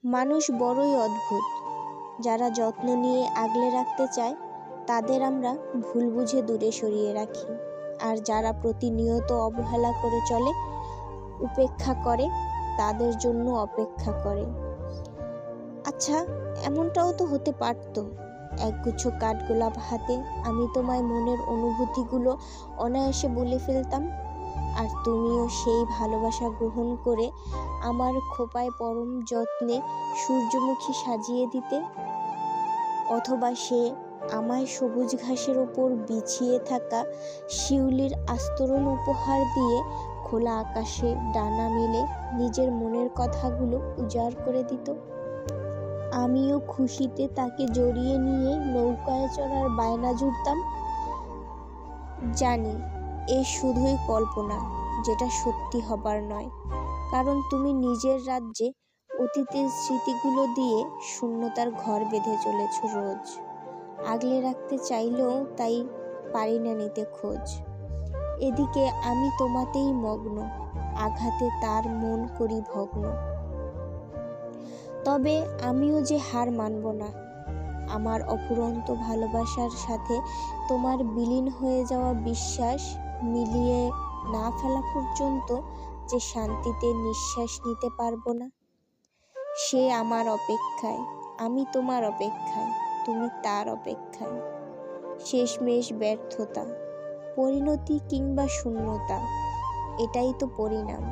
মানুষ বড়ই অদ্ভুত। যারা যত্ন নিয়ে আগলে রাখতে চায় তাদের আমরা ভুল বুঝে দূরে সরিয়ে রাখি, আর যারা প্রতিনিয়ত অবহেলা করে চলে, উপেক্ষা করে, তাদের জন্য অপেক্ষা করে। আচ্ছা, এমনটাও তো হতে পারত, একগুচ্ছ কাঠগোলাপ হাতে আমি তোমায় মনের অনুভূতিগুলো অনায়াসে বলে ফেলতাম, আর তুমিও সেই ভালোবাসা গ্রহণ করে আমার খোঁপায় পরম যত্নে সূর্যমুখী সাজিয়ে দিতে। অথবা সে আমায় সবুজ ঘাসের ওপর বিছিয়ে থাকা শিউলির আস্তরণ উপহার দিয়ে খোলা আকাশে ডানা মেলে নিজের মনের কথাগুলো উজাড় করে দিত। আমিও খুশিতে তাকে জড়িয়ে নিয়ে নৌকায় চড়ার বায়না জুড়তাম। জানি এ শুধুই কল্পনা, যেটা সত্যি হবার নয়, কারণ তুমি নিজের রাজ্যে অতীতের স্মৃতিগুলো দিয়ে শূন্যতার ঘর বেঁধে চলেছ রোজ। আগলে রাখতে চাইলেও তাই পারি না নিতে খোঁজ। এদিকে আমি তোমাতেই মগ্ন, আঘাতে তার মন করি ভগ্ন। তবে আমিও যে হার মানব না, আমার অফুরন্ত ভালোবাসার সাথে তোমার বিলীন হয়ে যাওয়া বিশ্বাস মিলিয়ে না ফেলা পর্যন্ত যে শান্তিতে নিঃশ্বাস নিতে পারবো না। সে আমার অপেক্ষায়, আমি তোমার অপেক্ষায়, তুমি তার অপেক্ষায়। শেষমেশ ব্যর্থতা, পরিণতি কিংবা শূন্যতা, এটাই তো পরিণাম।